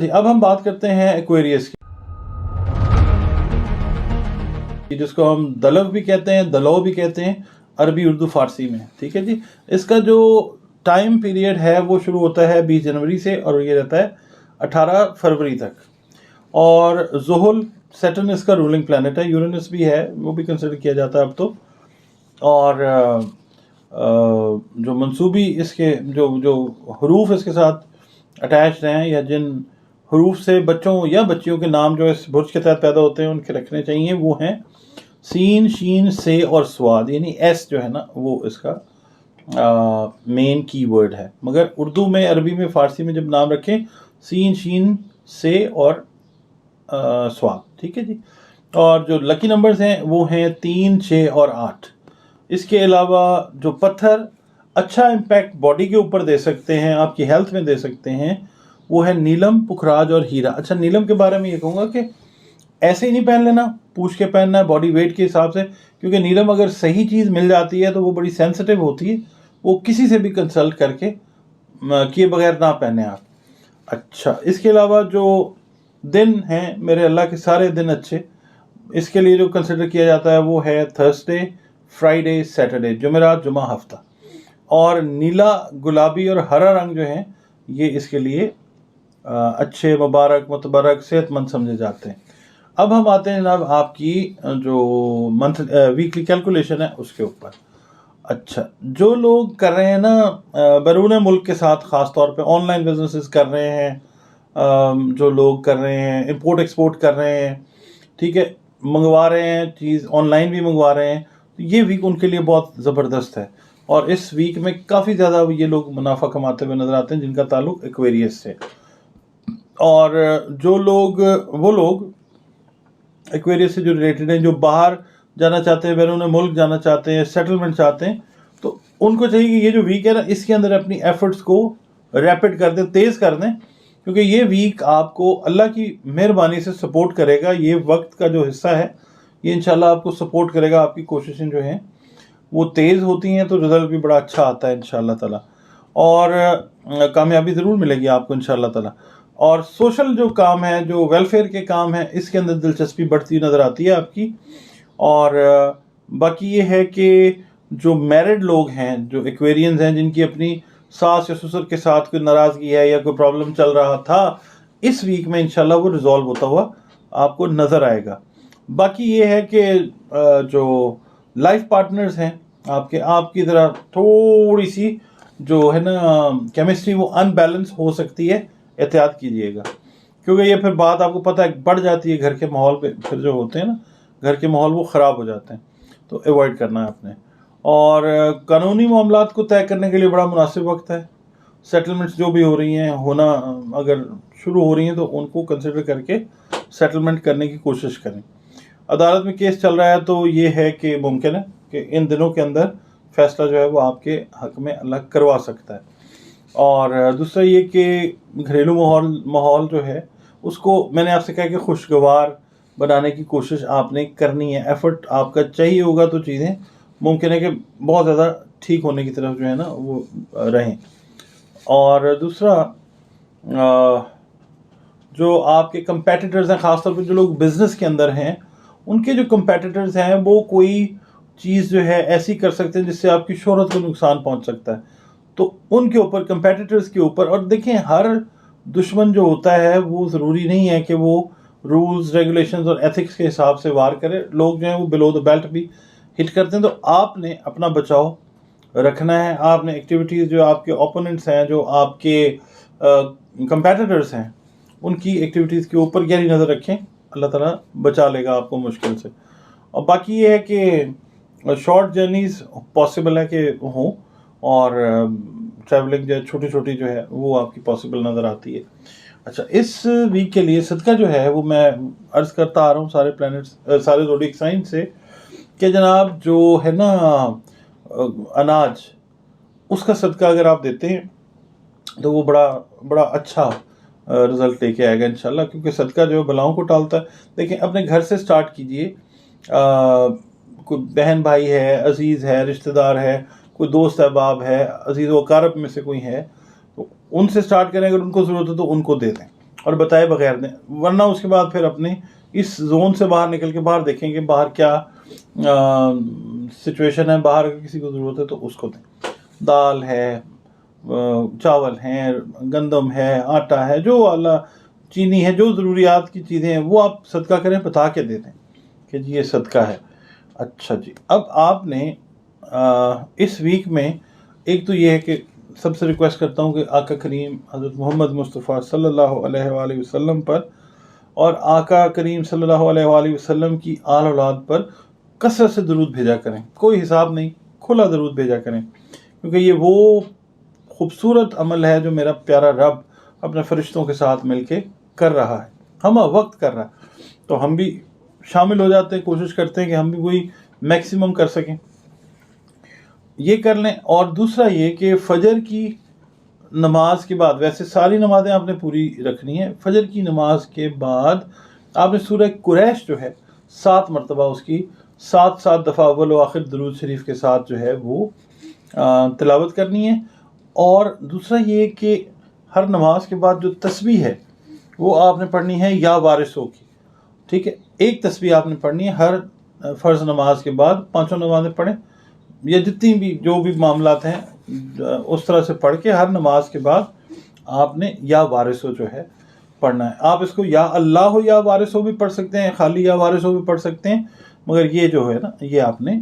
जी, अब हम बात करते हैं एक्वेरियस की, जिसको हम दलव भी कहते हैं, दलो भी कहते हैं, अरबी उर्दू फारसी में। ठीक है जी। इसका जो टाइम पीरियड है वो शुरू होता है 20 जनवरी से और ये रहता है 18 फरवरी तक। और ज़ुहुल सैटर्न इसका रूलिंग प्लैनेट है, यूरेनस भी है, वो भी कंसिडर किया जाता है अब तो। और जो मंसूबी इसके जो हरूफ इसके साथ अटैच्ड हैं या जिन हरूफ से बच्चों या बच्चियों के नाम जो इस बुर्ज के तहत पैदा होते हैं उनके रखने चाहिए, वो हैं सीन, शीन, से और स्वाद, यानी एस जो है ना वो इसका मेन की वर्ड है। मगर उर्दू में, अरबी में, फ़ारसी में जब नाम रखें सीन, शीन, से और स्वाद। ठीक है जी। और जो लकी नंबर्स हैं वो हैं 3, 6 और 8। इसके अलावा जो पत्थर अच्छा इम्पैक्ट बॉडी के ऊपर दे सकते हैं, आपकी हेल्थ में दे सकते हैं, वो है नीलम, पुखराज और हीरा। अच्छा, नीलम के बारे में ये कहूँगा कि ऐसे ही नहीं पहन लेना, पूछ के पहनना है बॉडी वेट के हिसाब से, क्योंकि नीलम अगर सही चीज़ मिल जाती है तो वो बड़ी सेंसिटिव होती है, वो किसी से भी कंसल्ट करके किए बगैर ना पहने आप। अच्छा, इसके अलावा जो दिन हैं, मेरे अल्लाह के सारे दिन अच्छे, इसके लिए जो कंसिडर किया जाता है वो है थर्सडे, फ्राइडे, सैटरडे, जुमेरात, जुमा, हफ्ता। और नीला, गुलाबी और हरा रंग जो हैं ये इसके लिए अच्छे, मुबारक, मुतबरक, सेहतमंद समझे जाते हैं। अब हम आते हैं जनाब आपकी जो मंथ वीकली कैलकुलेशन है उसके ऊपर। अच्छा, जो लोग कर रहे हैं ना बैरून मुल्क के साथ, ख़ास तौर पे ऑनलाइन बिजनेसेस कर रहे हैं, जो लोग कर रहे हैं इंपोर्ट एक्सपोर्ट कर रहे हैं, ठीक है, मंगवा रहे हैं चीज़, ऑनलाइन भी मंगवा रहे हैं, तो ये वीक उनके लिए बहुत ज़बरदस्त है। और इस वीक में काफ़ी ज़्यादा ये लोग मुनाफा कमाते हुए नज़र आते हैं जिनका ताल्लुक एक्वेरियस से। और जो लोग, वो लोग एक्वेरियस से जो रिलेटेड हैं, जो बाहर जाना चाहते हैं, बैरून मुल्क जाना चाहते हैं, सेटलमेंट चाहते हैं, तो उनको चाहिए कि ये जो वीक है ना इसके अंदर अपनी एफर्ट्स को रैपिड कर दें, तेज़ कर दें, क्योंकि ये वीक आपको अल्लाह की मेहरबानी से सपोर्ट करेगा। ये वक्त का जो हिस्सा है ये इंशाल्लाह आपको सपोर्ट करेगा, आपकी कोशिशें जो हैं वो तेज़ होती हैं तो रिज़ल्ट भी बड़ा अच्छा आता है इंशाल्लाह ताला, और कामयाबी ज़रूर मिलेगी आपको इंशाल्लाह ताला। और सोशल जो काम है, जो वेलफेयर के काम हैं, इसके अंदर दिलचस्पी बढ़ती हुई नज़र आती है आपकी। और बाकी ये है कि जो मैरिड लोग हैं, जो एक्वेरियंस हैं, जिनकी अपनी सास या ससुर के साथ कोई नाराज़गी है या कोई प्रॉब्लम चल रहा था, इस वीक में इंशाल्लाह वो रिजॉल्व होता हुआ आपको नज़र आएगा। बाकी ये है कि जो लाइफ पार्टनर्स हैं आपकी तरह थोड़ी सी जो है ना केमिस्ट्री वो अनबैलेंस हो सकती है, एहतियात कीजिएगा, क्योंकि ये फिर बात आपको पता है बढ़ जाती है घर के माहौल पे, फिर जो होते हैं ना घर के माहौल वो ख़राब हो जाते हैं, तो अवॉइड करना है आपने। और कानूनी मामलात को तय करने के लिए बड़ा मुनासिब वक्त है। सेटलमेंट्स जो भी हो रही हैं, होना अगर शुरू हो रही हैं तो उनको कंसिडर करके सेटलमेंट करने की कोशिश करें। अदालत में केस चल रहा है तो ये है कि मुमकिन है कि इन दिनों के अंदर फैसला जो है वो आपके हक में अल्लाह करवा सकता है। और दूसरा ये कि घरेलू माहौल जो है उसको मैंने आपसे कहा कि खुशगवार बनाने की कोशिश आपने करनी है, एफर्ट आपका चाहिए होगा तो चीज़ें मुमकिन है कि बहुत ज़्यादा ठीक होने की तरफ जो है ना वो रहें। और दूसरा जो आपके कंपेटिटर्स हैं, ख़ासतौर पर जो लोग बिज़नेस के अंदर हैं, उनके जो कंपेटिटर्स हैं वो कोई चीज़ जो है ऐसी कर सकते हैं जिससे आपकी शोहरत को नुकसान पहुंच सकता है, तो उनके ऊपर, कंपेटिटर्स के ऊपर। और देखें, हर दुश्मन जो होता है वो ज़रूरी नहीं है कि वो रूल्स, रेगुलेशंस और एथिक्स के हिसाब से वार करे। लोग जो हैं वो बिलो द बेल्ट भी हिट करते हैं, तो आपने अपना बचाव रखना है। आपने एक्टिविटीज़, जो आपके ओपोनेंट्स हैं, जो आपके कंपेटिटर्स हैं, उनकी एक्टिविटीज़ के ऊपर गहरी नज़र रखें, अल्लाह ताला बचा लेगा आपको मुश्किल से। और बाकी ये है कि शॉर्ट जर्नीज़ पॉसिबल है कि हों, और ट्रैवलिंग जो है छोटी छोटी जो है वो आपकी पॉसिबल नज़र आती है। अच्छा, इस वीक के लिए सदका जो है वो मैं अर्ज़ करता आ रहा हूँ सारे प्लैनेट्स, सारे ज़ोडिएक साइन से, कि जनाब जो है ना अनाज, उसका सदका अगर आप देते हैं तो वो बड़ा बड़ा अच्छा रिज़ल्ट लेके आएगा इंशाल्लाह, क्योंकि सदका जो है बलाओं को टालता है। देखिए, अपने घर से स्टार्ट कीजिए। कोई बहन भाई है, अजीज़ है, रिश्तेदार है, कोई दोस्त अहबाब है, अजीज़ व अकारब में से कोई है, तो उनसे स्टार्ट करें। अगर उनको ज़रूरत है तो उनको दे दें, اور بتائے بغیر دیں، ورنہ اس کے بعد پھر اپنے اس زون سے باہر نکل کے باہر دیکھیں کہ باہر کیا سچویشن ہے، باہر اگر کسی کو ضرورت ہے تو اس کو دیں. دال ہے، چاول ہیں، گندم ہے، آٹا ہے، جو اللہ، چینی ہے، جو ضروریات کی چیزیں ہیں وہ آپ صدقہ کریں، بتا کے دے دیں کہ جی یہ صدقہ ہے. اچھا جی، اب آپ نے اس ویک میں ایک تو یہ ہے کہ سب سے ریکویسٹ کرتا ہوں کہ آقا کریم حضرت محمد مصطفیٰ صلی اللہ علیہ وآلہ وسلم پر اور آقا کریم صلی اللہ علیہ وآلہ وسلم کی آل اولاد پر کثرت سے درود بھیجا کریں. کوئی حساب نہیں، کھلا درود بھیجا کریں، کیونکہ یہ وہ خوبصورت عمل ہے جو میرا پیارا رب اپنے فرشتوں کے ساتھ مل کے کر رہا ہے، ہم وقت کر رہا ہے، تو ہم بھی شامل ہو جاتے ہیں، کوشش کرتے ہیں کہ ہم بھی وہی میکسیمم کر سکیں. یہ کر لیں. اور دوسرا یہ کہ فجر کی نماز کے بعد، ویسے ساری نمازیں آپ نے پوری رکھنی ہے، فجر کی نماز کے بعد آپ نے سورہ قریش جو ہے 7 مرتبہ اس کی 7 دفعہ اول و آخر درود شریف کے ساتھ جو ہے وہ تلاوت کرنی ہے. اور دوسرا یہ کہ ہر نماز کے بعد جو تسبیح ہے وہ آپ نے پڑھنی ہے یا وارثوں کی. ٹھیک ہے، ایک تسبیح آپ نے پڑھنی ہے ہر فرض نماز کے بعد. 5 نمازیں پڑھیں یا جتنی بھی جو بھی معاملات ہیں اس طرح سے پڑھ کے ہر نماز کے بعد آپ نے یا وارثو جو ہے پڑھنا ہے. آپ اس کو یا اللہ ہو یا وارثو بھی پڑھ سکتے ہیں، خالی یا وارثو بھی پڑھ سکتے ہیں، مگر یہ جو ہے نا یہ آپ نے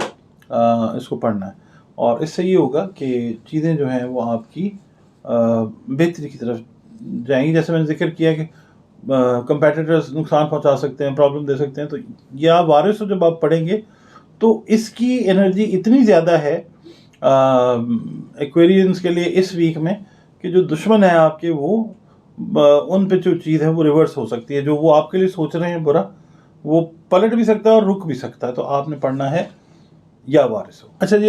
اس کو پڑھنا ہے. اور اس سے یہ ہوگا کہ چیزیں جو ہیں وہ آپ کی بہتری کی طرف جائیں گی. جیسے میں نے ذکر کیا کہ کمپیٹیٹرز نقصان پہنچا سکتے ہیں، پرابلم دے سکتے ہیں، تو یا وارثو جب آپ پڑھیں گے تو اس کی انرجی اتنی زیادہ ہے ایکویرینس کے لیے اس ویک میں کہ جو دشمن ہیں آپ کے وہ ان پہ جو چیز ہے وہ ریورس ہو سکتی ہے. جو وہ آپ کے لیے سوچ رہے ہیں برا وہ پلٹ بھی سکتا ہے اور رک بھی سکتا ہے. تو آپ نے پڑھنا ہے یا وارث ہو. اچھا جی.